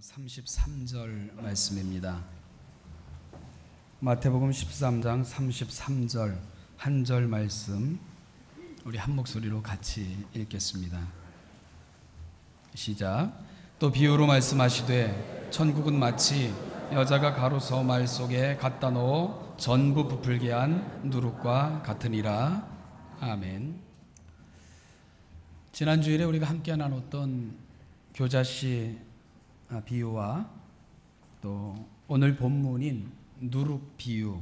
33절 말씀입니다. 마태복음 13장 33절 한 절 말씀 우리 한 목소리로 같이 읽겠습니다. 시작. 또 비유로 말씀하시되 천국은 마치 여자가 가로서 말 속에 갖다 넣어 전부 부풀게 한 누룩과 같으니라. 아멘. 지난 주일에 우리가 함께 나눴던 교자씨 비유와 또 오늘 본문인 누룩 비유,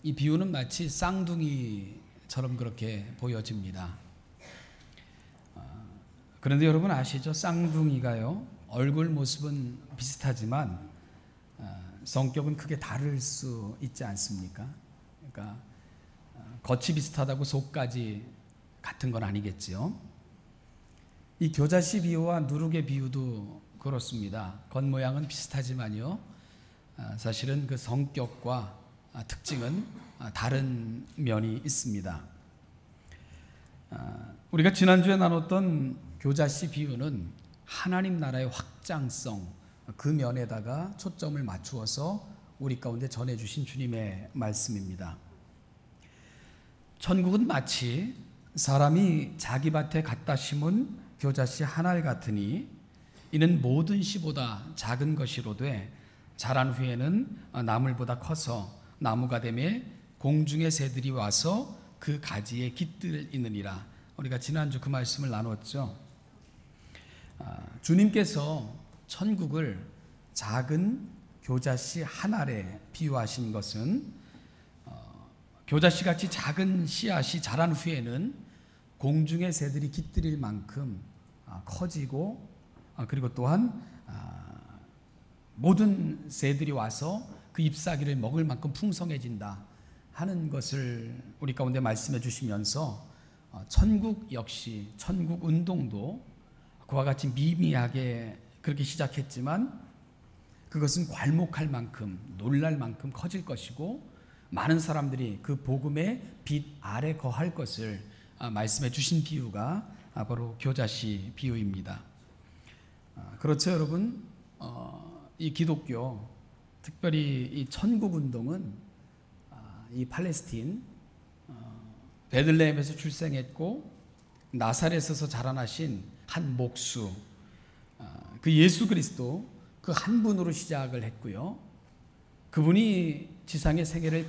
이 비유는 마치 쌍둥이처럼 그렇게 보여집니다. 그런데 여러분 아시죠? 쌍둥이가요, 얼굴 모습은 비슷하지만 성격은 크게 다를 수 있지 않습니까? 그러니까 겉이 비슷하다고 속까지 같은 건 아니겠지요. 이 교자씨 비유와 누룩의 비유도 그렇습니다. 겉모양은 비슷하지만요, 사실은 그 성격과 특징은 다른 면이 있습니다. 우리가 지난주에 나눴던 교자씨 비유는 하나님 나라의 확장성, 그 면에다가 초점을 맞추어서 우리 가운데 전해주신 주님의 말씀입니다. 천국은 마치 사람이 자기 밭에 갖다 심은 교자씨 한 알 같으니 이는 모든 씨보다 작은 것이로되 자란 후에는 나물보다 커서 나무가 되매 공중의 새들이 와서 그 가지에 깃들이느니라. 우리가 지난주 그 말씀을 나눴죠. 주님께서 천국을 작은 교자씨 한 알에 비유하신 것은 교자씨같이 작은 씨앗이 자란 후에는 공중의 새들이 깃들일 만큼 커지고, 그리고 또한 모든 새들이 와서 그 잎사귀를 먹을 만큼 풍성해진다 하는 것을 우리 가운데 말씀해 주시면서 천국 역시, 천국 운동도 그와 같이 미미하게 그렇게 시작했지만 그것은 괄목할 만큼, 놀랄 만큼 커질 것이고 많은 사람들이 그 복음의 빛 아래 거할 것을 말씀해 주신 비유가 바로 교자씨 비유입니다. 그렇죠, 여러분. 이 기독교, 특별히 이 천국 운동은 이 팔레스틴 베들레헴에서 출생했고 나사렛에서 자라나신 한 목수, 그 예수 그리스도 그 한 분으로 시작을 했고요. 그분이 지상의 생애를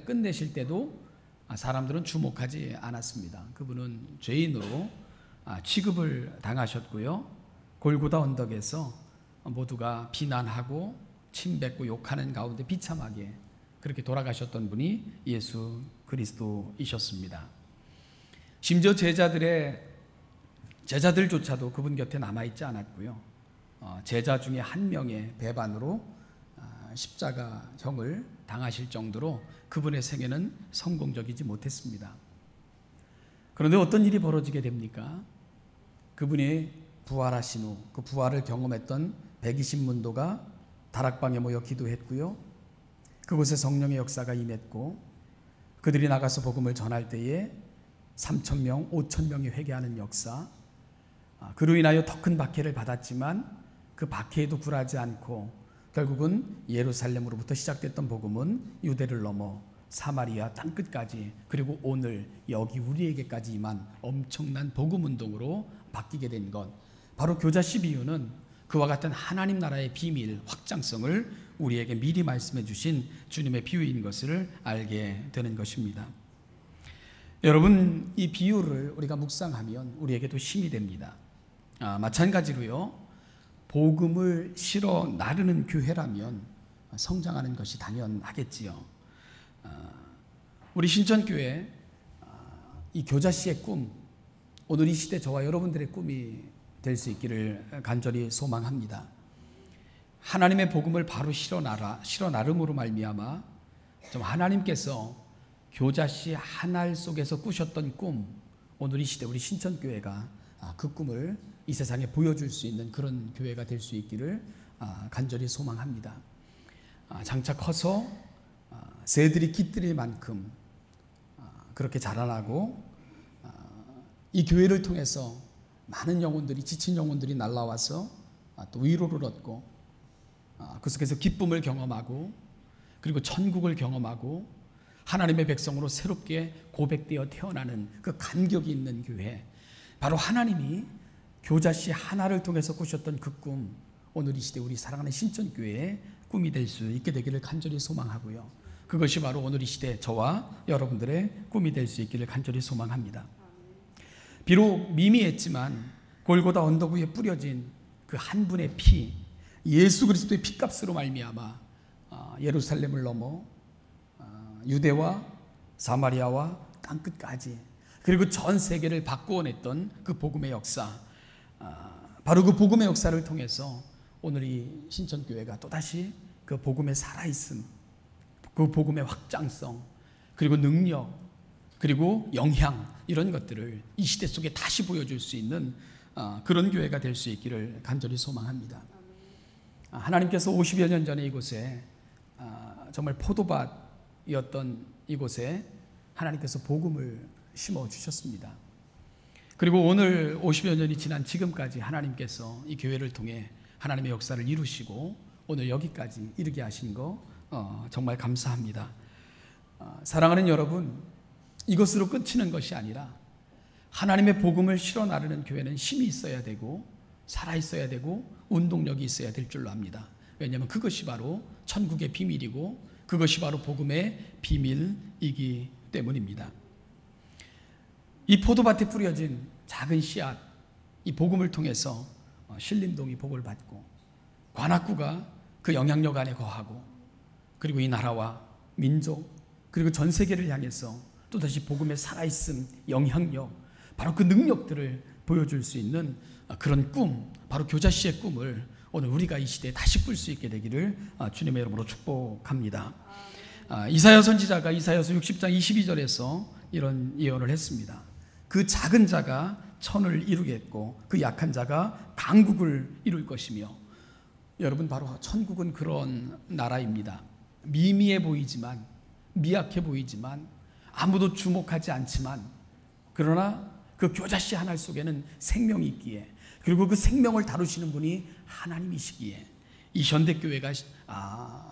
끝내실 때도 사람들은 주목하지 않았습니다. 그분은 죄인으로 취급을 당하셨고요. 골고다 언덕에서 모두가 비난하고 침뱉고 욕하는 가운데 비참하게 그렇게 돌아가셨던 분이 예수 그리스도이셨습니다. 심지어 제자들조차도 그분 곁에 남아있지 않았고요. 제자 중에 한 명의 배반으로 십자가형을 당하실 정도로 그분의 생애는 성공적이지 못했습니다. 그런데 어떤 일이 벌어지게 됩니까? 그분이 부활하신 후 그 부활을 경험했던 120문도가 다락방에 모여 기도했고요. 그곳에 성령의 역사가 임했고 그들이 나가서 복음을 전할 때에 3,000명, 5,000명이 회개하는 역사, 그로 인하여 더 큰 박해를 받았지만 그 박해에도 굴하지 않고 결국은 예루살렘으로부터 시작됐던 복음은 유대를 넘어 사마리아 땅끝까지, 그리고 오늘 여기 우리에게까지 임한 엄청난 복음 운동으로 바뀌게 된 것, 바로 교자씨 비유는 그와 같은 하나님 나라의 비밀, 확장성을 우리에게 미리 말씀해 주신 주님의 비유인 것을 알게 되는 것입니다. 여러분, 이 비유를 우리가 묵상하면 우리에게도 힘이 됩니다. 마찬가지로요, 복음을 실어 나르는 교회라면 성장하는 것이 당연하겠지요. 우리 신천교회 이 교자씨의 꿈, 오늘 이 시대 저와 여러분들의 꿈이 될 수 있기를 간절히 소망합니다. 하나님의 복음을 바로 실어 나름으로 말미암아 좀 하나님께서 교자씨 한 알 속에서 꾸셨던 꿈, 오늘 이 시대 우리 신천교회가 그 꿈을 이 세상에 보여줄 수 있는 그런 교회가 될 수 있기를 간절히 소망합니다. 장차 커서 새들이 깃들일 만큼 그렇게 자라나고 이 교회를 통해서 많은 영혼들이, 지친 영혼들이 날라와서 또 위로를 얻고 그 속에서 기쁨을 경험하고 그리고 천국을 경험하고 하나님의 백성으로 새롭게 고백되어 태어나는 그 간격이 있는 교회, 바로 하나님이 교자씨 하나를 통해서 꾸셨던 그 꿈, 오늘 이 시대 우리 사랑하는 신천교회의 꿈이 될 수 있게 되기를 간절히 소망하고요. 그것이 바로 오늘 이 시대 저와 여러분들의 꿈이 될 수 있기를 간절히 소망합니다. 비록 미미했지만 골고다 언덕 위에 뿌려진 그 한 분의 피, 예수 그리스도의 피값으로 말미암아 예루살렘을 넘어 유대와 사마리아와 땅끝까지 그리고 전 세계를 바꾸어냈던 그 복음의 역사, 바로 그 복음의 역사를 통해서 오늘 이 신천교회가 또다시 그 복음의 살아있음, 그 복음의 확장성, 그리고 능력, 그리고 영향, 이런 것들을 이 시대 속에 다시 보여줄 수 있는 그런 교회가 될 수 있기를 간절히 소망합니다. 하나님께서 50여 년 전에 이곳에 정말 포도밭이었던 이곳에 하나님께서 복음을 심어주셨습니다. 그리고 오늘 50여 년이 지난 지금까지 하나님께서 이 교회를 통해 하나님의 역사를 이루시고 오늘 여기까지 이르게 하신 거 정말 감사합니다. 사랑하는 여러분, 이것으로 끝이는 것이 아니라 하나님의 복음을 실어 나르는 교회는 힘이 있어야 되고 살아있어야 되고 운동력이 있어야 될 줄로 압니다. 왜냐하면 그것이 바로 천국의 비밀이고 그것이 바로 복음의 비밀이기 때문입니다. 이 포도밭에 뿌려진 작은 씨앗, 이 복음을 통해서 신림동이 복을 받고 관악구가 그 영향력 안에 거하고 그리고 이 나라와 민족 그리고 전 세계를 향해서 또다시 복음의 살아있음, 영향력, 바로 그 능력들을 보여줄 수 있는 그런 꿈, 바로 교자씨의 꿈을 오늘 우리가 이 시대에 다시 꿀 수 있게 되기를 주님의 이름으로 축복합니다. 이사야 선지자가 이사야서 60장 22절에서 이런 예언을 했습니다. 그 작은 자가 천을 이루겠고 그 약한 자가 강국을 이룰 것이며, 여러분 바로 천국은 그런 나라입니다. 미미해 보이지만, 미약해 보이지만, 아무도 주목하지 않지만, 그러나 그 교자씨 하나 속에는 생명이 있기에, 그리고 그 생명을 다루시는 분이 하나님이시기에 이 현대교회가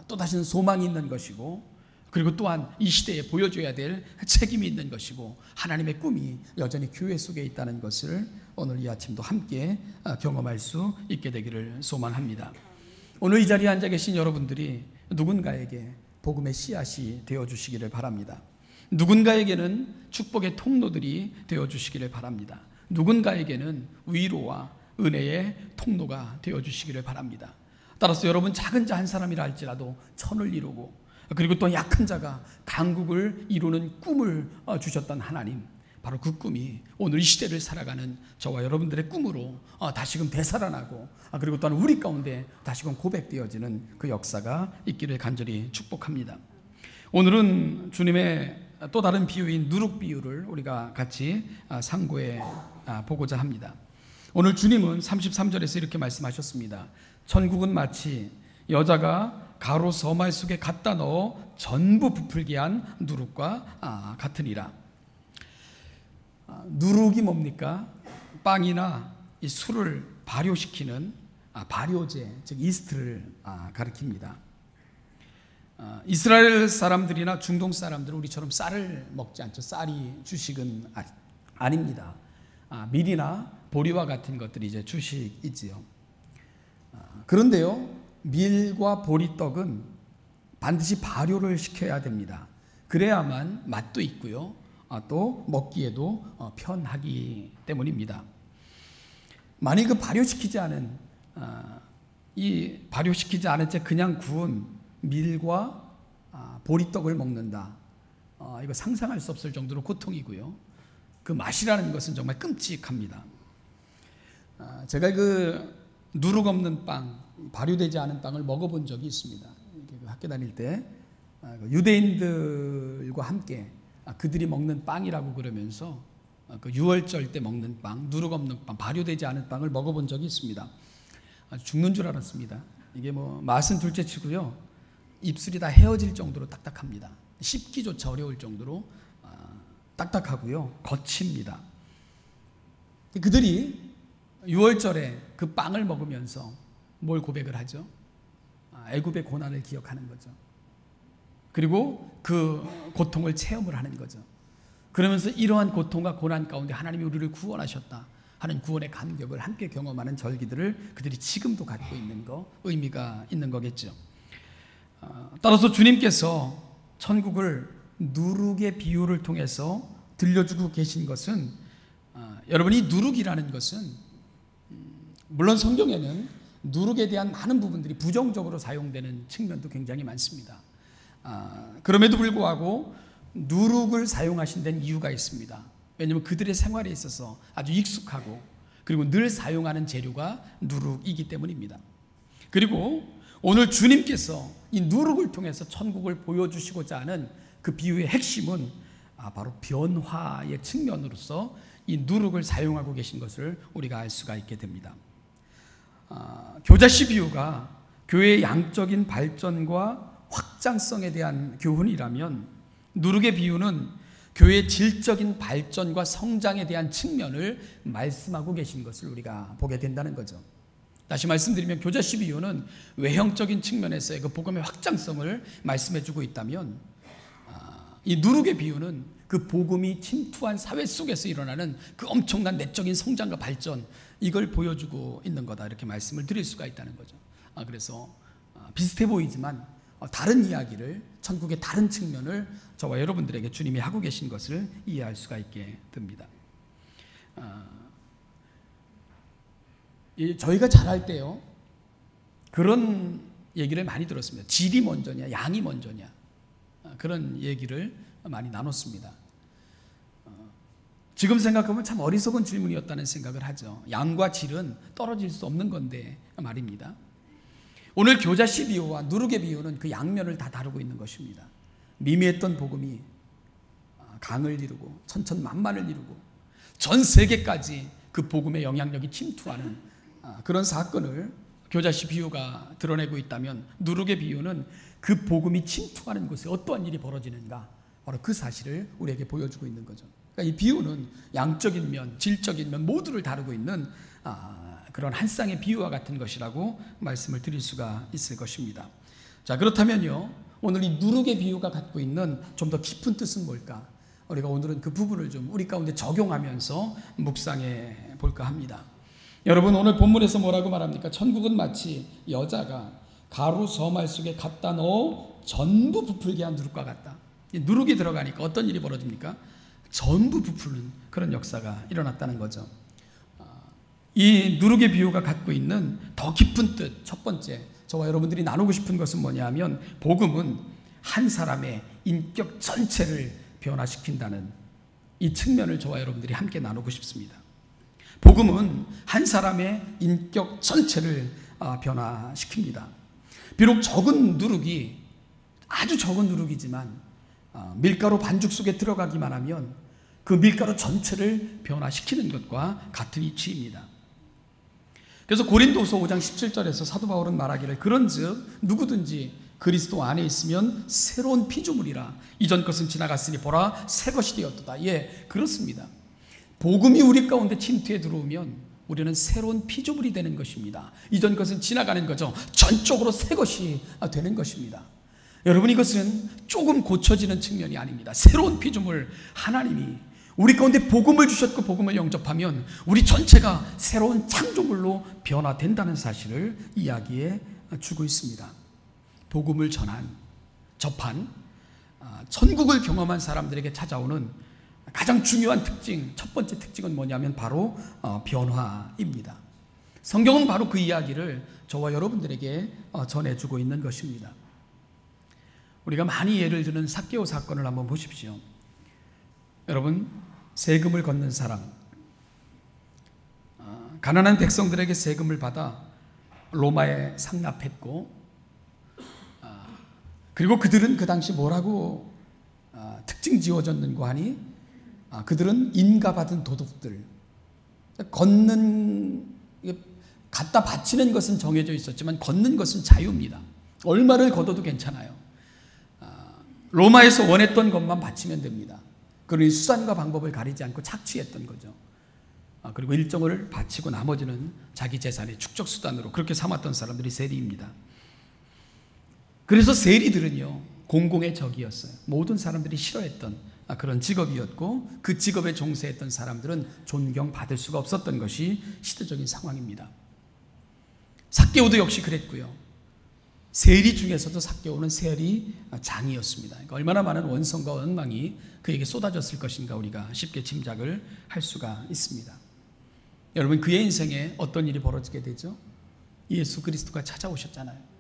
또다시는 소망이 있는 것이고, 그리고 또한 이 시대에 보여줘야 될 책임이 있는 것이고, 하나님의 꿈이 여전히 교회 속에 있다는 것을 오늘 이 아침도 함께 경험할 수 있게 되기를 소망합니다. 오늘 이 자리에 앉아 계신 여러분들이 누군가에게 복음의 씨앗이 되어주시기를 바랍니다. 누군가에게는 축복의 통로들이 되어주시기를 바랍니다. 누군가에게는 위로와 은혜의 통로가 되어주시기를 바랍니다. 따라서 여러분, 작은 자 한 사람이라 할지라도 천을 이루고, 그리고 또 약한 자가 강국을 이루는 꿈을 주셨던 하나님, 바로 그 꿈이 오늘 이 시대를 살아가는 저와 여러분들의 꿈으로 다시금 되살아나고, 그리고 또한 우리 가운데 다시금 고백되어지는 그 역사가 있기를 간절히 축복합니다. 오늘은 주님의 또 다른 비유인 누룩 비유를 우리가 같이 상고해 보고자 합니다. 오늘 주님은 33절에서 이렇게 말씀하셨습니다. 천국은 마치 여자가 가루 서말 속에 갖다 넣어 전부 부풀게 한 누룩과 같으니라. 누룩이 뭡니까? 빵이나 이 술을 발효시키는 발효제, 즉 이스트를 가리킵니다. 이스라엘 사람들이나 중동 사람들은 우리처럼 쌀을 먹지 않죠. 쌀이 주식은 아닙니다. 밀이나 보리와 같은 것들이 이제 주식이지요. 그런데요, 밀과 보리떡은 반드시 발효를 시켜야 됩니다. 그래야만 맛도 있고요, 또 먹기에도 편하기 때문입니다. 만약 그 발효시키지 않은 채 그냥 구운 밀과 보리떡을 먹는다, 이거 상상할 수 없을 정도로 고통이고요, 그 맛이라는 것은 정말 끔찍합니다. 제가 그 누룩 없는 빵, 발효되지 않은 빵을 먹어본 적이 있습니다. 학교 다닐 때 유대인들과 함께 그들이 먹는 빵이라고 그러면서 그 유월절 때 먹는 빵, 누룩 없는 빵, 발효되지 않은 빵을 먹어본 적이 있습니다. 죽는 줄 알았습니다. 이게 뭐 맛은 둘째치고요, 입술이 다 헤어질 정도로 딱딱합니다. 씹기조차 어려울 정도로 딱딱하고요, 거칩니다. 그들이 유월절에 그 빵을 먹으면서 뭘 고백을 하죠? 애굽의 고난을 기억하는 거죠. 그리고 그 고통을 체험을 하는 거죠. 그러면서 이러한 고통과 고난 가운데 하나님이 우리를 구원하셨다 하는 구원의 감격을 함께 경험하는 절기들을 그들이 지금도 갖고 있는 거, 의미가 있는 거겠죠. 따라서 주님께서 천국을 누룩의 비유를 통해서 들려주고 계신 것은, 여러분이 누룩이라는 것은 물론 성경에는 누룩에 대한 많은 부분들이 부정적으로 사용되는 측면도 굉장히 많습니다. 그럼에도 불구하고 누룩을 사용하신 데는 이유가 있습니다. 왜냐하면 그들의 생활에 있어서 아주 익숙하고 그리고 늘 사용하는 재료가 누룩이기 때문입니다. 그리고 오늘 주님께서 이 누룩을 통해서 천국을 보여주시고자 하는 그 비유의 핵심은 바로 변화의 측면으로서 이 누룩을 사용하고 계신 것을 우리가 알 수가 있게 됩니다. 교자씨 비유가 교회의 양적인 발전과 확장성에 대한 교훈이라면, 누룩의 비유는 교회의 질적인 발전과 성장에 대한 측면을 말씀하고 계신 것을 우리가 보게 된다는 거죠. 다시 말씀드리면 교자씨 비유는 외형적인 측면에서의 그 복음의 확장성을 말씀해주고 있다면, 이 누룩의 비유는 그 복음이 침투한 사회 속에서 일어나는 그 엄청난 내적인 성장과 발전, 이걸 보여주고 있는 거다, 이렇게 말씀을 드릴 수가 있다는 거죠. 그래서 비슷해 보이지만 다른 이야기를, 천국의 다른 측면을 저와 여러분들에게 주님이 하고 계신 것을 이해할 수가 있게 됩니다. 저희가 자랄 때요, 그런 얘기를 많이 들었습니다. 질이 먼저냐 양이 먼저냐, 그런 얘기를 많이 나눴습니다. 지금 생각하면 참 어리석은 질문이었다는 생각을 하죠. 양과 질은 떨어질 수 없는 건데 말입니다. 오늘 교자씨 비유와 누룩의 비유는 그 양면을 다 다루고 있는 것입니다. 미미했던 복음이 강을 이루고 천천만만을 이루고 전 세계까지 그 복음의 영향력이 침투하는 그런 사건을 교자씨 비유가 드러내고 있다면, 누룩의 비유는 그 복음이 침투하는 곳에 어떠한 일이 벌어지는가, 바로 그 사실을 우리에게 보여주고 있는 거죠. 그러니까 이 비유는 양적인 면, 질적인 면 모두를 다루고 있는 그런 한 쌍의 비유와 같은 것이라고 말씀을 드릴 수가 있을 것입니다. 자, 그렇다면요, 오늘 이 누룩의 비유가 갖고 있는 좀 더 깊은 뜻은 뭘까? 우리가 오늘은 그 부분을 좀 우리 가운데 적용하면서 묵상해 볼까 합니다. 여러분, 오늘 본문에서 뭐라고 말합니까? 천국은 마치 여자가 가루 서말 속에 갖다 넣어 전부 부풀게 한 누룩과 같다. 누룩이 들어가니까 어떤 일이 벌어집니까? 전부 부풀는 그런 역사가 일어났다는 거죠. 이 누룩의 비유가 갖고 있는 더 깊은 뜻, 첫 번째, 저와 여러분들이 나누고 싶은 것은 뭐냐 하면, 복음은 한 사람의 인격 전체를 변화시킨다는 이 측면을 저와 여러분들이 함께 나누고 싶습니다. 복음은 한 사람의 인격 전체를 변화시킵니다. 비록 적은 누룩이, 아주 적은 누룩이지만 밀가루 반죽 속에 들어가기만 하면 그 밀가루 전체를 변화시키는 것과 같은 이치입니다. 그래서 고린도서 5장 17절에서 사도 바울은 말하기를, 그런즉 누구든지 그리스도 안에 있으면 새로운 피조물이라, 이전 것은 지나갔으니 보라 새 것이 되었도다. 예, 그렇습니다. 복음이 우리 가운데 침투해 들어오면 우리는 새로운 피조물이 되는 것입니다. 이전 것은 지나가는 거죠. 전적으로 새 것이 되는 것입니다. 여러분, 이것은 조금 고쳐지는 측면이 아닙니다. 새로운 피조물, 하나님이 우리 가운데 복음을 주셨고 복음을 영접하면 우리 전체가 새로운 창조물로 변화된다는 사실을 이야기해 주고 있습니다. 복음을 접한 천국을 경험한 사람들에게 찾아오는 가장 중요한 특징, 첫 번째 특징은 뭐냐면 바로 변화입니다. 성경은 바로 그 이야기를 저와 여러분들에게 전해주고 있는 것입니다. 우리가 많이 예를 드는 삭개오 사건을 한번 보십시오. 여러분, 세금을 걷는 사람, 가난한 백성들에게 세금을 받아 로마에 상납했고, 그리고 그들은 그 당시 뭐라고 특징 지어졌는가 하니, 그들은 인가받은 도둑들, 갖다 바치는 것은 정해져 있었지만 걷는 것은 자유입니다. 얼마를 걷어도 괜찮아요. 로마에서 원했던 것만 바치면 됩니다. 그러니 수단과 방법을 가리지 않고 착취했던 거죠. 그리고 일정을 바치고 나머지는 자기 재산의 축적 수단으로 그렇게 삼았던 사람들이 세리입니다. 그래서 세리들은요, 공공의 적이었어요. 모든 사람들이 싫어했던 그런 직업이었고, 그 직업에 종사했던 사람들은 존경받을 수가 없었던 것이 시대적인 상황입니다. 삭개오도 역시 그랬고요. 세리 중에서도 삭개오는 세리장이었습니다. 그러니까 얼마나 많은 원성과 원망이 그에게 쏟아졌을 것인가 우리가 쉽게 짐작을 할 수가 있습니다. 여러분, 그의 인생에 어떤 일이 벌어지게 되죠? 예수 그리스도가 찾아오셨잖아요.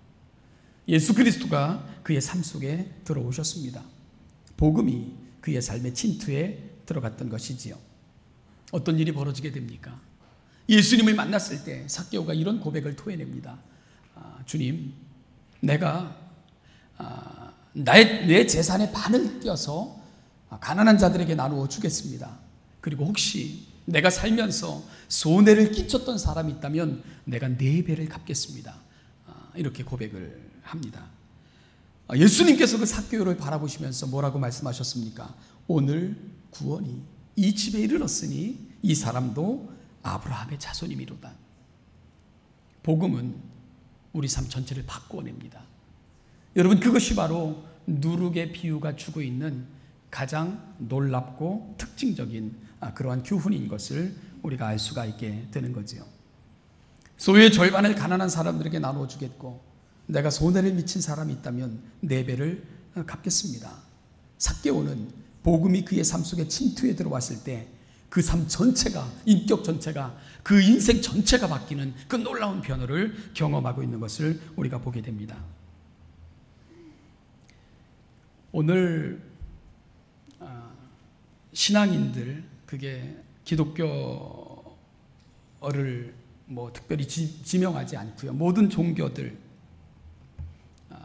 예수 그리스도가 그의 삶 속에 들어오셨습니다. 복음이 그의 삶의 침투에 들어갔던 것이지요. 어떤 일이 벌어지게 됩니까? 예수님을 만났을 때 삭개오가 이런 고백을 토해냅니다. 주님, 내가 내 재산의 반을 떼어서 가난한 자들에게 나누어 주겠습니다. 그리고 혹시 내가 살면서 손해를 끼쳤던 사람이 있다면 내가 4배를 갚겠습니다. 이렇게 고백을 합니다. 예수님께서 그 삭개오를 바라보시면서 뭐라고 말씀하셨습니까? 오늘 구원이 이 집에 이르렀으니 이 사람도 아브라함의 자손이미로다. 복음은 우리 삶 전체를 바꾸어냅니다. 여러분, 그것이 바로 누룩의 비유가 주고 있는 가장 놀랍고 특징적인 그러한 교훈인 것을 우리가 알 수가 있게 되는 거지요. 소유의 절반을 가난한 사람들에게 나누어 주겠고, 내가 손해를 미친 사람이 있다면 4배를 갚겠습니다. 삭개오는 복음이 그의 삶 속에 침투해 들어왔을 때 그 삶 전체가, 인격 전체가, 그 인생 전체가 바뀌는 그 놀라운 변화를 경험하고 있는 것을 우리가 보게 됩니다. 오늘 신앙인들, 그게 기독교를 뭐 특별히 지명하지 않고요, 모든 종교들,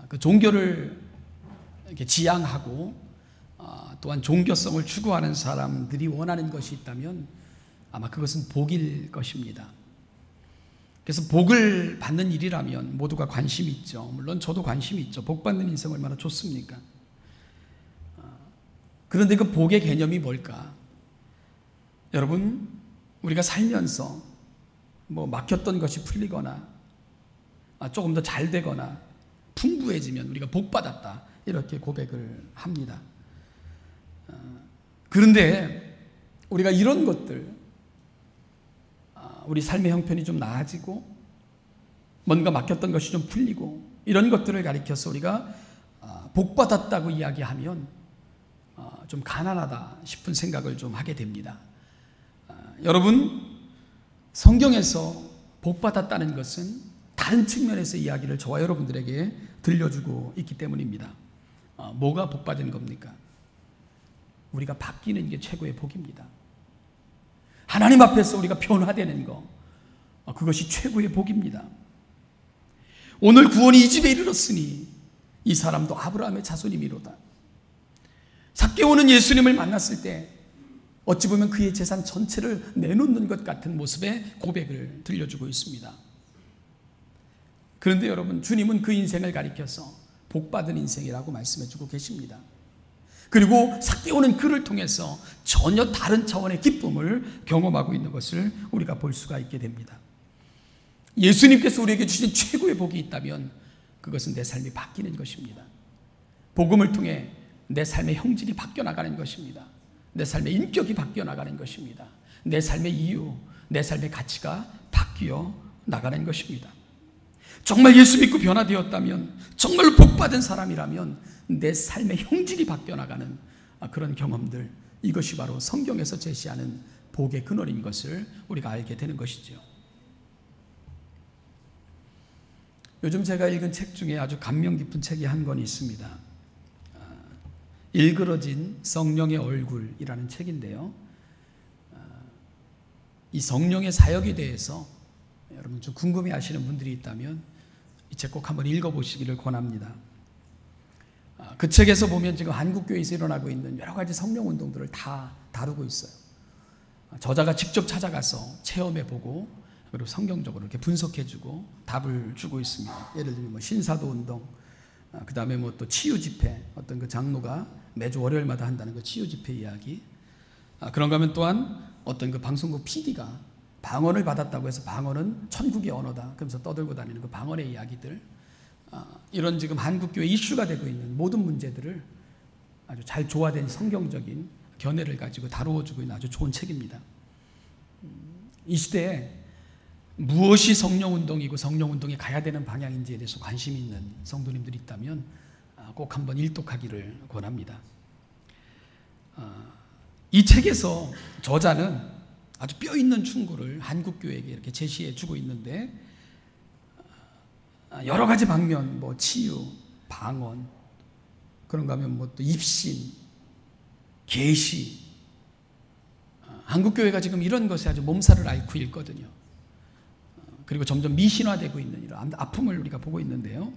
그 종교를 이렇게 지향하고 또한 종교성을 추구하는 사람들이 원하는 것이 있다면 아마 그것은 복일 것입니다. 그래서 복을 받는 일이라면 모두가 관심이 있죠. 물론 저도 관심이 있죠. 복 받는 인생 얼마나 좋습니까? 그런데 그 복의 개념이 뭘까? 여러분, 우리가 살면서 뭐 막혔던 것이 풀리거나 조금 더 잘 되거나 풍부해지면 우리가 복 받았다, 이렇게 고백을 합니다. 그런데 우리가 이런 것들, 우리 삶의 형편이 좀 나아지고 뭔가 막혔던 것이 좀 풀리고 이런 것들을 가리켜서 우리가 복 받았다고 이야기하면 좀 가난하다 싶은 생각을 좀 하게 됩니다. 여러분, 성경에서 복 받았다는 것은 다른 측면에서 이야기를 저와 여러분들에게 들려주고 있기 때문입니다. 뭐가 복 받은 겁니까? 우리가 바뀌는 게 최고의 복입니다. 하나님 앞에서 우리가 변화되는 거, 그것이 최고의 복입니다. 오늘 구원이 이 집에 이르렀으니 이 사람도 아브라함의 자손이미로다. 삭개오는 예수님을 만났을 때 어찌 보면 그의 재산 전체를 내놓는 것 같은 모습의 고백을 들려주고 있습니다. 그런데 여러분, 주님은 그 인생을 가리켜서 복받은 인생이라고 말씀해주고 계십니다. 그리고 삭개오는 그를 통해서 전혀 다른 차원의 기쁨을 경험하고 있는 것을 우리가 볼 수가 있게 됩니다. 예수님께서 우리에게 주신 최고의 복이 있다면 그것은 내 삶이 바뀌는 것입니다. 복음을 통해 내 삶의 형질이 바뀌어나가는 것입니다. 내 삶의 인격이 바뀌어나가는 것입니다. 내 삶의 이유, 내 삶의 가치가 바뀌어 나가는 것입니다. 정말 예수 믿고 변화되었다면, 정말 복받은 사람이라면 내 삶의 형질이 바뀌어나가는 그런 경험들, 이것이 바로 성경에서 제시하는 복의 근원인 것을 우리가 알게 되는 것이죠. 요즘 제가 읽은 책 중에 아주 감명 깊은 책이 한 권 있습니다. 일그러진 성령의 얼굴이라는 책인데요, 이 성령의 사역에 대해서 여러분 좀 궁금해하시는 분들이 있다면 이 책 꼭 한번 읽어보시기를 권합니다. 그 책에서 보면 지금 한국교회에서 일어나고 있는 여러 가지 성령운동들을 다 다루고 있어요. 저자가 직접 찾아가서 체험해보고 그리고 성경적으로 이렇게 분석해주고 답을 주고 있습니다. 예를 들면 뭐 신사도운동, 그 다음에 뭐 또 치유집회, 어떤 그 장로가 매주 월요일마다 한다는 그 치유집회 이야기, 그런가 하면 또한 어떤 그 방송국 PD가 방언을 받았다고 해서 방언은 천국의 언어다 그러면서 떠들고 다니는 그 방언의 이야기들, 이런 지금 한국교회 이슈가 되고 있는 모든 문제들을 아주 잘 조화된 성경적인 견해를 가지고 다루어주고 있는 아주 좋은 책입니다. 이 시대에 무엇이 성령운동이고 성령운동에 가야 되는 방향인지에 대해서 관심이 있는 성도님들이 있다면 꼭 한번 일독하기를 권합니다. 이 책에서 저자는 아주 뼈있는 충고를 한국교회에게 이렇게 제시해 주고 있는데, 여러 가지 방면, 뭐 치유, 방언, 그런가 하면 뭐 또 입신, 계시, 한국교회가 지금 이런 것에 아주 몸살을 앓고 있거든요. 그리고 점점 미신화되고 있는 이런 아픔을 우리가 보고 있는데요.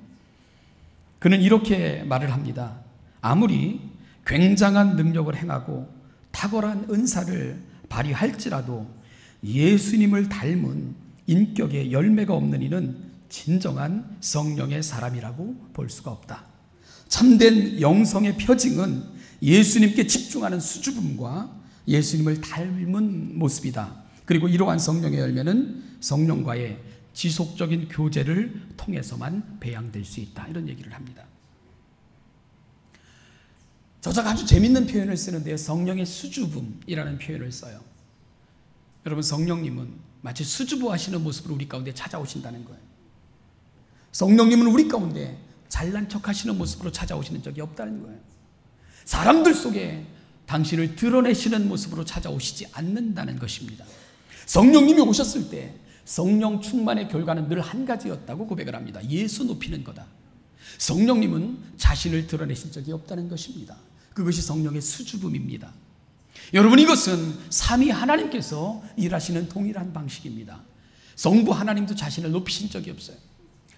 그는 이렇게 말을 합니다. 아무리 굉장한 능력을 행하고 탁월한 은사를 발휘할지라도 예수님을 닮은 인격의 열매가 없는 이는 진정한 성령의 사람이라고 볼 수가 없다. 참된 영성의 표징은 예수님께 집중하는 수줍음과 예수님을 닮은 모습이다. 그리고 이러한 성령의 열매는 성령과의 지속적인 교제를 통해서만 배양될 수 있다. 이런 얘기를 합니다. 저자가 아주 재밌는 표현을 쓰는데요. 성령의 수줍음이라는 표현을 써요. 여러분, 성령님은 마치 수줍어하시는 모습으로 우리 가운데 찾아오신다는 거예요. 성령님은 우리 가운데 잘난 척하시는 모습으로 찾아오시는 적이 없다는 거예요. 사람들 속에 당신을 드러내시는 모습으로 찾아오시지 않는다는 것입니다. 성령님이 오셨을 때 성령 충만의 결과는 늘 한 가지였다고 고백을 합니다. 예수 높이는 거다. 성령님은 자신을 드러내신 적이 없다는 것입니다. 그것이 성령의 수줍음입니다. 여러분, 이것은 삼위 하나님께서 일하시는 동일한 방식입니다. 성부 하나님도 자신을 높이신 적이 없어요.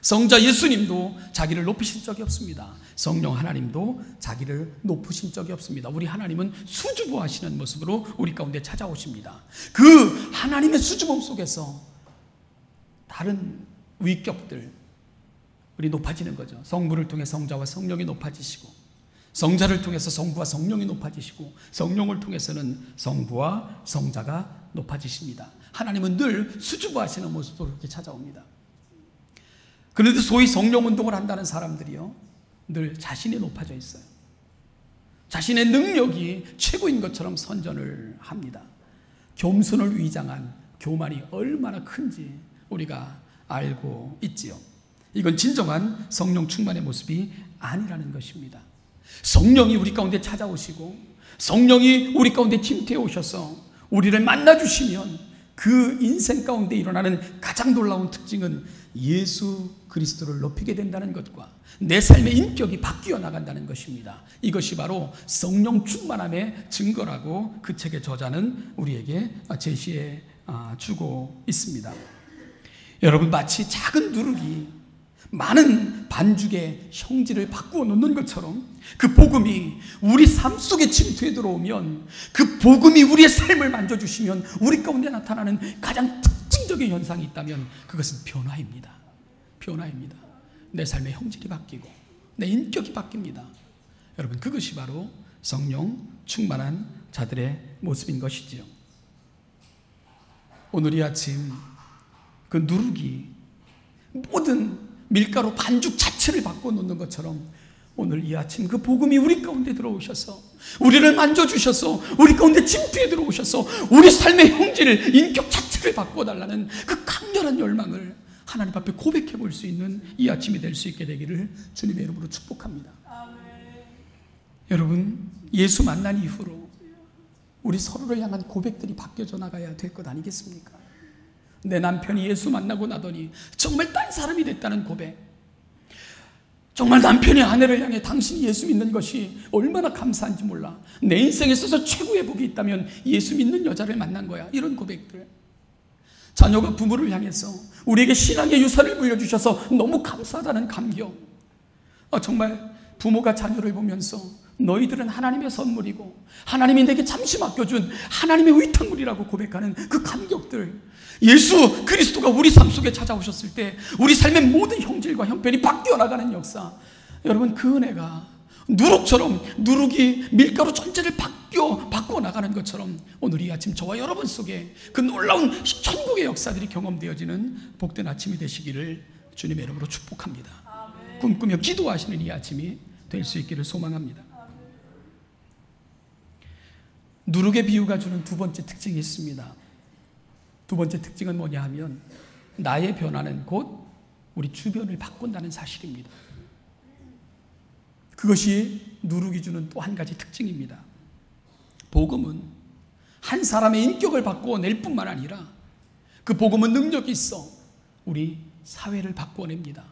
성자 예수님도 자기를 높이신 적이 없습니다. 성령 하나님도 자기를 높으신 적이 없습니다. 우리 하나님은 수줍어하시는 모습으로 우리 가운데 찾아오십니다. 그 하나님의 수줍음 속에서 다른 위격들, 우리 높아지는 거죠. 성부를 통해 성자와 성령이 높아지시고, 성자를 통해서 성부와 성령이 높아지시고, 성령을 통해서는 성부와 성자가 높아지십니다. 하나님은 늘 수줍어하시는 모습으로 그렇게 찾아옵니다. 그런데 소위 성령운동을 한다는 사람들이요, 늘 자신이 높아져 있어요. 자신의 능력이 최고인 것처럼 선전을 합니다. 겸손을 위장한 교만이 얼마나 큰지 우리가 알고 있지요. 이건 진정한 성령 충만의 모습이 아니라는 것입니다. 성령이 우리 가운데 찾아오시고 성령이 우리 가운데 침투해 오셔서 우리를 만나주시면 그 인생 가운데 일어나는 가장 놀라운 특징은 예수 그리스도를 높이게 된다는 것과 내 삶의 인격이 바뀌어 나간다는 것입니다. 이것이 바로 성령 충만함의 증거라고 그 책의 저자는 우리에게 제시해 주고 있습니다. 여러분, 마치 작은 누룩이 많은 반죽의 형질을 바꾸어 놓는 것처럼 그 복음이 우리 삶 속에 침투해 들어오면, 그 복음이 우리의 삶을 만져주시면 우리 가운데 나타나는 가장 특징적인 현상이 있다면 그것은 변화입니다. 변화입니다. 내 삶의 형질이 바뀌고 내 인격이 바뀝니다. 여러분, 그것이 바로 성령 충만한 자들의 모습인 것이지요. 오늘 이 아침 그 누룩이 모든 밀가루 반죽 자체를 바꿔놓는 것처럼 오늘 이 아침 그 복음이 우리 가운데 들어오셔서 우리를 만져주셔서 우리 가운데 침투해 들어오셔서 우리 삶의 형질을, 인격 자체를 바꿔달라는 그 강렬한 열망을 하나님 앞에 고백해 볼 수 있는 이 아침이 될 수 있게 되기를 주님의 이름으로 축복합니다. 아멘. 여러분, 예수 만난 이후로 우리 서로를 향한 고백들이 바뀌어져 나가야 될 것 아니겠습니까? 내 남편이 예수 만나고 나더니 정말 딴 사람이 됐다는 고백, 정말 남편의 아내를 향해 당신이 예수 믿는 것이 얼마나 감사한지 몰라, 내 인생에 있어서 최고의 복이 있다면 예수 믿는 여자를 만난 거야, 이런 고백들. 자녀가 부모를 향해서 우리에게 신앙의 유산을 물려주셔서 너무 감사하다는 감격. 정말 부모가 자녀를 보면서 너희들은 하나님의 선물이고 하나님이 내게 잠시 맡겨준 하나님의 의탁물이라고 고백하는 그 감격들. 예수 그리스도가 우리 삶 속에 찾아오셨을 때 우리 삶의 모든 형질과 형편이 바뀌어 나가는 역사. 여러분, 그 은혜가 누룩처럼 누룩이 밀가루 전체를 바꾸어 나가는 것처럼 오늘 이 아침 저와 여러분 속에 그 놀라운 천국의 역사들이 경험되어지는 복된 아침이 되시기를 주님의 이름으로 축복합니다. 꿈꾸며 기도하시는 이 아침이 될 수 있기를 소망합니다. 누룩의 비유가 주는 두 번째 특징이 있습니다. 두 번째 특징은 뭐냐 하면 나의 변화는 곧 우리 주변을 바꾼다는 사실입니다. 그것이 누룩이 주는 또 한 가지 특징입니다. 복음은 한 사람의 인격을 바꾸어낼 뿐만 아니라 그 복음은 능력이 있어 우리 사회를 바꾸어냅니다.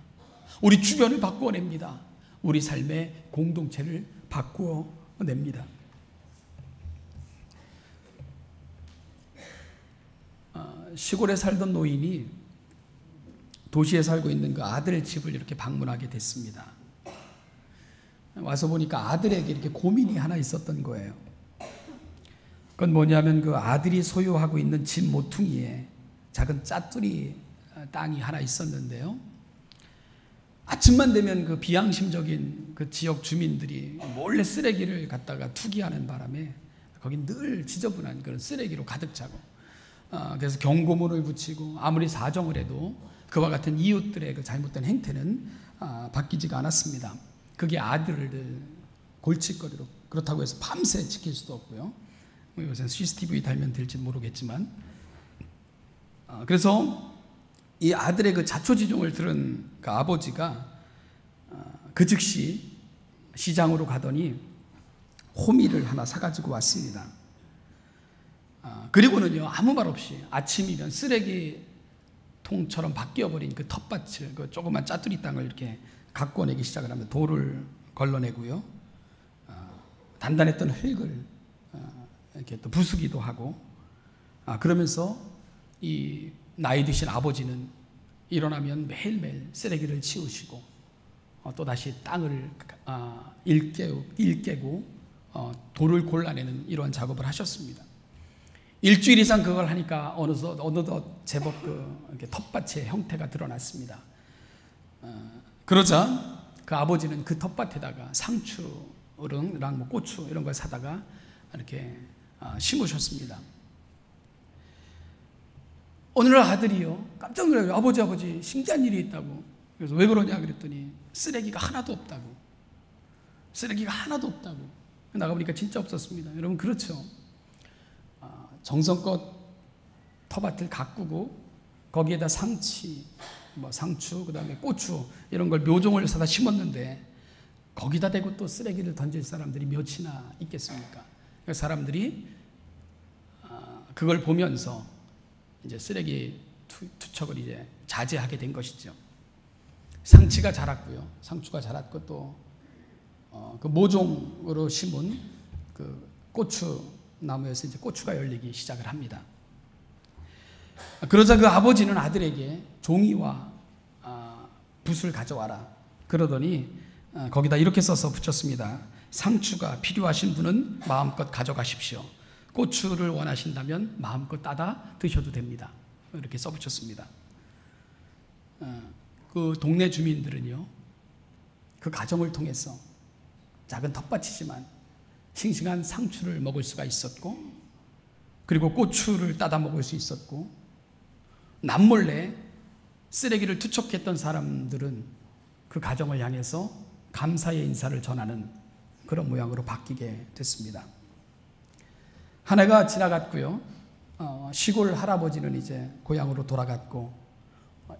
우리 주변을 바꾸어냅니다. 우리 삶의 공동체를 바꾸어냅니다. 시골에 살던 노인이 도시에 살고 있는 그 아들 집을 이렇게 방문하게 됐습니다. 와서 보니까 아들에게 이렇게 고민이 하나 있었던 거예요. 그건 뭐냐면 그 아들이 소유하고 있는 집 모퉁이에 작은 짜투리 땅이 하나 있었는데요. 아침만 되면 그 비양심적인 그 지역 주민들이 몰래 쓰레기를 갖다가 투기하는 바람에 거기 늘 지저분한 그런 쓰레기로 가득 차고, 그래서 경고문을 붙이고 아무리 사정을 해도 그와 같은 이웃들의 그 잘못된 행태는 바뀌지가 않았습니다. 그게 아들을 골칫거리로, 그렇다고 해서 밤새 지킬 수도 없고요. 요새는 CCTV 달면 될지 모르겠지만, 그래서 이 아들의 그 자초지종을 들은 그 아버지가 그 즉시 시장으로 가더니 호미를 하나 사가지고 왔습니다. 그리고는요, 아무 말 없이 아침이면 쓰레기통처럼 바뀌어버린 그 텃밭을, 그 조그만 짜투리 땅을 이렇게 가꿔내기 시작을 합니다. 돌을 걸러내고요, 단단했던 흙을 이렇게 또 부수기도 하고, 그러면서 이 나이 드신 아버지는 일어나면 매일매일 쓰레기를 치우시고 또 다시 땅을 일깨고 돌을 골라내는 이러한 작업을 하셨습니다. 일주일 이상 그걸 하니까 어느덧 제법 이렇게 텃밭의 형태가 드러났습니다. 그러자 그 아버지는 그 텃밭에다가 상추랑 뭐 고추 이런 걸 사다가 이렇게 심으셨습니다. 어느 날 아들이요, 깜짝 놀라요. 아버지 신기한 일이 있다고. 그래서 왜 그러냐 그랬더니 쓰레기가 하나도 없다고. 나가보니까 진짜 없었습니다. 여러분, 그렇죠. 정성껏 텃밭을 가꾸고 거기에다 상추, 그 다음에 고추 이런 걸 묘종을 사다 심었는데 거기다 대고 또 쓰레기를 던질 사람들이 몇이나 있겠습니까? 그래서 사람들이 그걸 보면서 이제 쓰레기 투척을 이제 자제하게 된 것이죠. 상추가 자랐고 또 그 모종으로 심은 그 고추 나무에서 이제 고추가 열리기 시작을 합니다. 그러자 그 아버지는 아들에게 종이와 붓을 가져와라 그러더니 거기다 이렇게 써서 붙였습니다. 상추가 필요하신 분은 마음껏 가져가십시오. 고추를 원하신다면 마음껏 따다 드셔도 됩니다. 이렇게 써붙였습니다. 그 동네 주민들은요, 그 가정을 통해서 작은 텃밭이지만 싱싱한 상추를 먹을 수가 있었고, 그리고 고추를 따다 먹을 수 있었고, 남몰래 쓰레기를 투척했던 사람들은 그 가정을 향해서 감사의 인사를 전하는 그런 모양으로 바뀌게 됐습니다. 한 해가 지나갔고요. 시골 할아버지는 이제 고향으로 돌아갔고,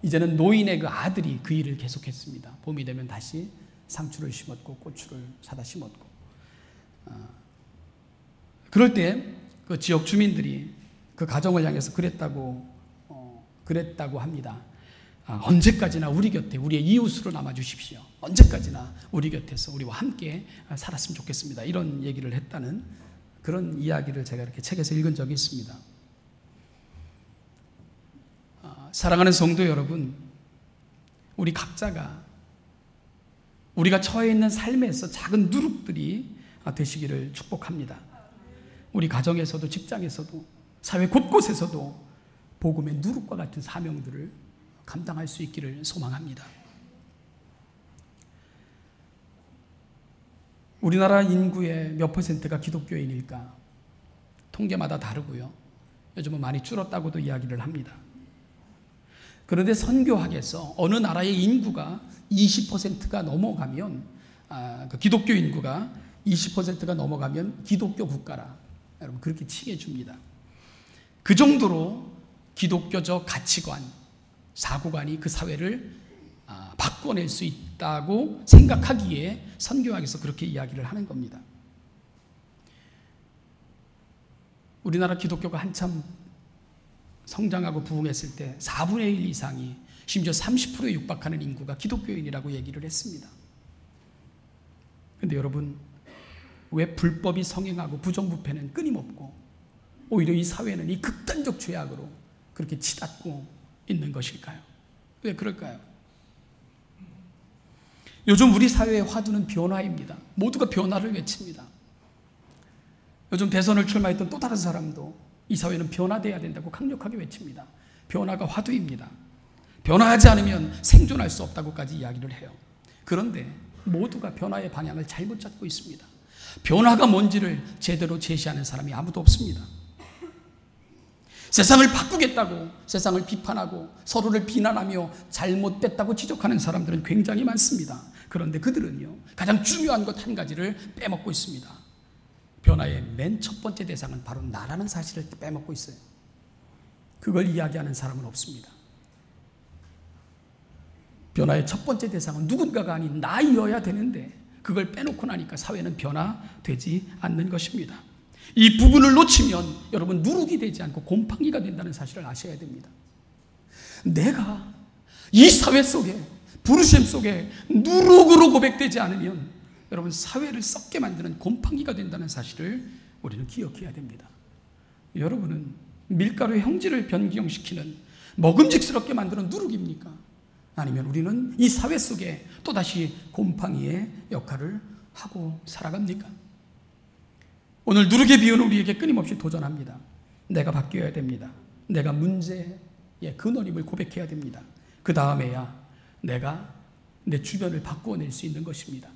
이제는 노인의 그 아들이 그 일을 계속했습니다. 봄이 되면 다시 상추를 심었고 고추를 사다 심었고, 그럴 때 그 지역 주민들이 그 가정을 향해서 그랬다고 합니다. 언제까지나 우리 곁에 우리의 이웃으로 남아주십시오. 언제까지나 우리 곁에서 우리와 함께 살았으면 좋겠습니다. 이런 얘기를 했다는 그런 이야기를 제가 이렇게 책에서 읽은 적이 있습니다. 사랑하는 성도 여러분, 우리 각자가 우리가 처해 있는 삶에서 작은 누룩들이 되시기를 축복합니다. 우리 가정에서도 직장에서도 사회 곳곳에서도 복음의 누룩과 같은 사명들을 감당할 수 있기를 소망합니다. 우리나라 인구의 몇 퍼센트가 기독교인일까? 통계마다 다르고요. 요즘은 많이 줄었다고도 이야기를 합니다. 그런데 선교학에서 어느 나라의 인구가 20%가 넘어가면, 그 기독교 인구가 20%가 넘어가면 기독교 국가라, 여러분 그렇게 칭해 줍니다. 그 정도로 기독교적 가치관, 사고관이 그 사회를 바꿔낼 수 있다고 생각하기에 선교학에서 그렇게 이야기를 하는 겁니다. 우리나라 기독교가 한참 성장하고 부흥했을 때 4분의 1 이상이, 심지어 30%에 육박하는 인구가 기독교인이라고 얘기를 했습니다. 그런데 여러분, 왜 불법이 성행하고 부정부패는 끊임없고 오히려 이 사회는 이 극단적 죄악으로 그렇게 치닫고 있는 것일까요? 왜 그럴까요? 요즘 우리 사회의 화두는 변화입니다. 모두가 변화를 외칩니다. 요즘 대선을 출마했던 또 다른 사람도 이 사회는 변화돼야 된다고 강력하게 외칩니다. 변화가 화두입니다. 변화하지 않으면 생존할 수 없다고까지 이야기를 해요. 그런데 모두가 변화의 방향을 잘못 잡고 있습니다. 변화가 뭔지를 제대로 제시하는 사람이 아무도 없습니다. 세상을 바꾸겠다고 세상을 비판하고 서로를 비난하며 잘못됐다고 지적하는 사람들은 굉장히 많습니다. 그런데 그들은요, 가장 중요한 것 한 가지를 빼먹고 있습니다. 변화의 맨 첫 번째 대상은 바로 나라는 사실을 빼먹고 있어요. 그걸 이야기하는 사람은 없습니다. 변화의 첫 번째 대상은 누군가가 아닌 나이어야 되는데 그걸 빼놓고 나니까 사회는 변화되지 않는 것입니다. 이 부분을 놓치면 여러분 누룩이 되지 않고 곰팡이가 된다는 사실을 아셔야 됩니다. 내가 이 사회 속에, 부르심 속에 누룩으로 고백되지 않으면 여러분 사회를 썩게 만드는 곰팡이가 된다는 사실을 우리는 기억해야 됩니다. 여러분은 밀가루의 형질을 변경시키는 먹음직스럽게 만드는 누룩입니까? 아니면 우리는 이 사회 속에 또다시 곰팡이의 역할을 하고 살아갑니까? 오늘 누룩의 비유는 우리에게 끊임없이 도전합니다. 내가 바뀌어야 됩니다. 내가 문제의 근원임을 고백해야 됩니다. 그 다음에야 내가 내 주변을 바꾸어낼 수 있는 것입니다.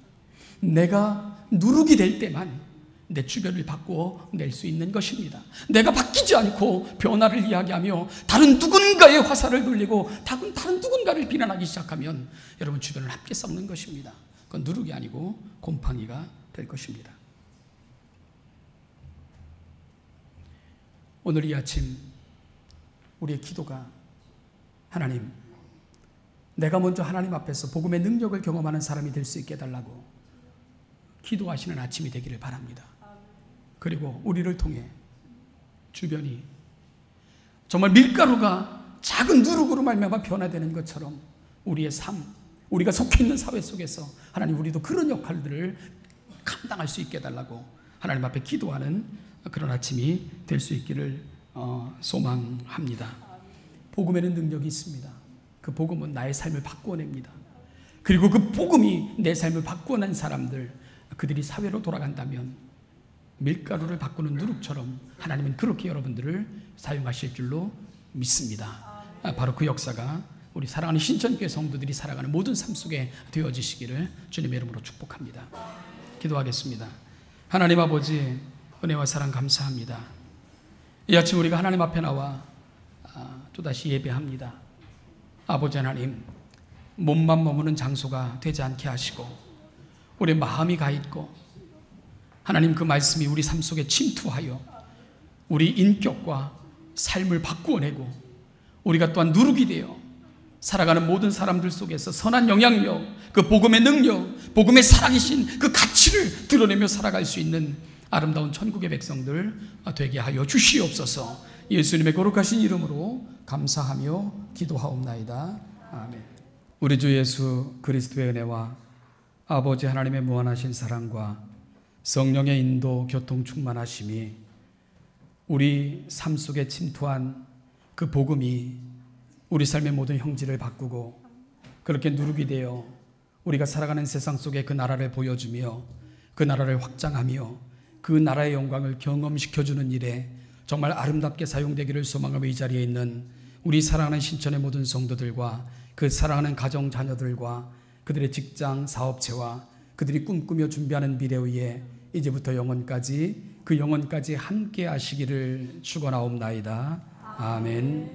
내가 누룩이 될 때만 내 주변을 바꾸어낼 수 있는 것입니다. 내가 바뀌지 않고 변화를 이야기하며 다른 누군가의 화살을 돌리고 다른 누군가를 비난하기 시작하면 여러분 주변을 함께 썩는 것입니다. 그건 누룩이 아니고 곰팡이가 될 것입니다. 오늘 이 아침 우리의 기도가 하나님, 내가 먼저 하나님 앞에서 복음의 능력을 경험하는 사람이 될 수 있게 해달라고 기도하시는 아침이 되기를 바랍니다. 그리고 우리를 통해 주변이 정말 밀가루가 작은 누룩으로 말미암아 변화되는 것처럼 우리의 삶, 우리가 속해 있는 사회 속에서 하나님 우리도 그런 역할들을 감당할 수 있게 해달라고 하나님 앞에 기도하는 그런 아침이 될 수 있기를 소망합니다. 복음에는 능력이 있습니다. 그 복음은 나의 삶을 바꾸어냅니다. 그리고 그 복음이 내 삶을 바꾸어낸 사람들, 그들이 사회로 돌아간다면 밀가루를 바꾸는 누룩처럼 하나님은 그렇게 여러분들을 사용하실 줄로 믿습니다. 바로 그 역사가 우리 사랑하는 신천교회 성도들이 살아가는 모든 삶 속에 되어지시기를 주님의 이름으로 축복합니다. 기도하겠습니다. 하나님 아버지, 은혜와 사랑 감사합니다. 이 아침 우리가 하나님 앞에 나와 또다시 예배합니다. 아버지 하나님, 몸만 머무는 장소가 되지 않게 하시고 우리 마음이 가 있고 하나님 그 말씀이 우리 삶 속에 침투하여 우리 인격과 삶을 바꾸어내고 우리가 또한 누룩이 되어 살아가는 모든 사람들 속에서 선한 영향력, 그 복음의 능력, 복음의 살아계신 그 가치를 드러내며 살아갈 수 있는 아름다운 천국의 백성들 되게 하여 주시옵소서. 예수님의 거룩하신 이름으로 감사하며 기도하옵나이다. 아멘. 우리 주 예수 그리스도의 은혜와 아버지 하나님의 무한하신 사랑과 성령의 인도 교통 충만하심이 우리 삶 속에 침투한 그 복음이 우리 삶의 모든 형질을 바꾸고 그렇게 누룩이 되어 우리가 살아가는 세상 속에 그 나라를 보여주며 그 나라를 확장하며 그 나라의 영광을 경험시켜주는 일에 정말 아름답게 사용되기를 소망하며 이 자리에 있는 우리 사랑하는 신천의 모든 성도들과 그 사랑하는 가정 자녀들과 그들의 직장 사업체와 그들이 꿈꾸며 준비하는 미래 위에 이제부터 영원까지 그 영원까지 함께 하시기를 축원하옵나이다. 아멘.